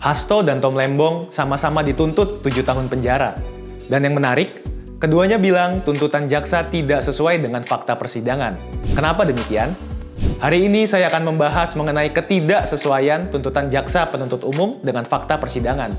Hasto dan Tom Lembong sama-sama dituntut 7 tahun penjara. Dan yang menarik, keduanya bilang tuntutan jaksa tidak sesuai dengan fakta persidangan. Kenapa demikian? Hari ini saya akan membahas mengenai ketidaksesuaian tuntutan jaksa penuntut umum dengan fakta persidangan.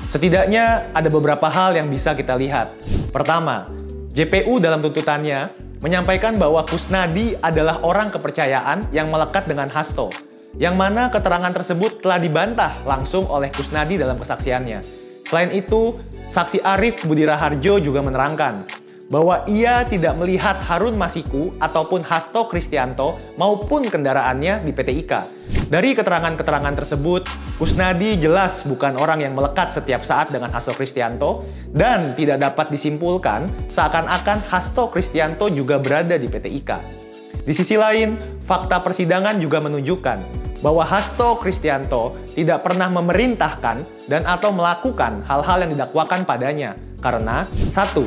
Setidaknya ada beberapa hal yang bisa kita lihat. Pertama, JPU dalam tuntutannya menyampaikan bahwa Kusnadi adalah orang kepercayaan yang melekat dengan Hasto, yang mana keterangan tersebut telah dibantah langsung oleh Kusnadi dalam kesaksiannya. Selain itu, saksi Arief Budi Raharjo juga menerangkan bahwa ia tidak melihat Harun Masiku ataupun Hasto Kristianto maupun kendaraannya di PT IKA. Dari keterangan-keterangan tersebut, Kusnadi jelas bukan orang yang melekat setiap saat dengan Hasto Kristianto dan tidak dapat disimpulkan seakan-akan Hasto Kristianto juga berada di PT IKA. Di sisi lain, fakta persidangan juga menunjukkan bahwa Hasto Kristianto tidak pernah memerintahkan dan atau melakukan hal-hal yang didakwakan padanya. Karena, 1.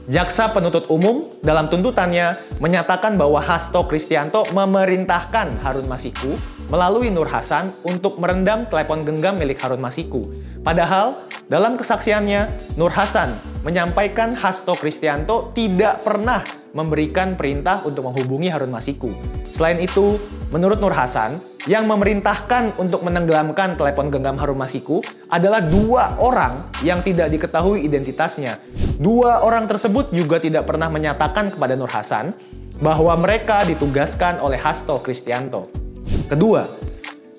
Jaksa penuntut umum dalam tuntutannya menyatakan bahwa Hasto Kristianto memerintahkan Harun Masiku melalui Nur Hasan untuk merendam telepon genggam milik Harun Masiku. Padahal, dalam kesaksiannya, Nur Hasan menyampaikan Hasto Kristianto tidak pernah memberikan perintah untuk menghubungi Harun Masiku. Selain itu, menurut Nur Hasan, yang memerintahkan untuk menenggelamkan telepon genggam Harun Masiku adalah 2 orang yang tidak diketahui identitasnya. 2 orang tersebut juga tidak pernah menyatakan kepada Nur Hasan bahwa mereka ditugaskan oleh Hasto Kristianto. Kedua,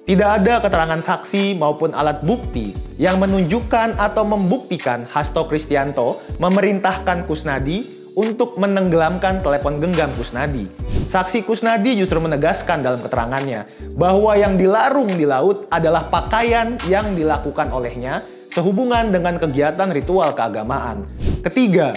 tidak ada keterangan saksi maupun alat bukti yang menunjukkan atau membuktikan Hasto Kristianto memerintahkan Kusnadi untuk menenggelamkan telepon genggam Kusnadi. Saksi Kusnadi justru menegaskan dalam keterangannya bahwa yang dilarung di laut adalah pakaian yang dilakukan olehnya sehubungan dengan kegiatan ritual keagamaan. Ketiga,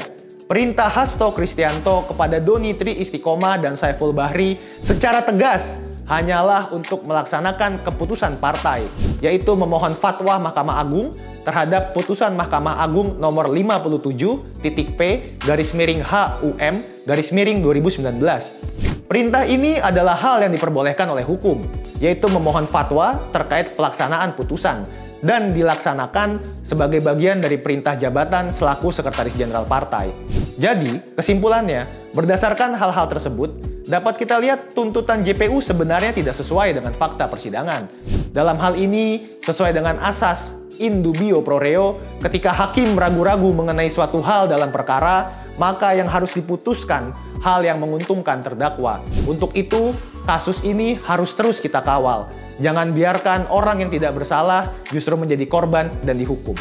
perintah Hasto Kristianto kepada Doni Tri Istiqomah dan Saiful Bahri secara tegas hanyalah untuk melaksanakan keputusan partai, yaitu memohon fatwa Mahkamah Agung terhadap putusan Mahkamah Agung nomor 57.P/HUM/2019. Perintah ini adalah hal yang diperbolehkan oleh hukum, yaitu memohon fatwa terkait pelaksanaan putusan dan dilaksanakan sebagai bagian dari perintah jabatan selaku Sekretaris Jenderal Partai. Jadi, kesimpulannya, berdasarkan hal-hal tersebut, dapat kita lihat tuntutan JPU sebenarnya tidak sesuai dengan fakta persidangan. Dalam hal ini, sesuai dengan asas in dubio pro reo, ketika hakim ragu-ragu mengenai suatu hal dalam perkara, maka yang harus diputuskan hal yang menguntungkan terdakwa. Untuk itu, kasus ini harus terus kita kawal. Jangan biarkan orang yang tidak bersalah justru menjadi korban dan dihukum.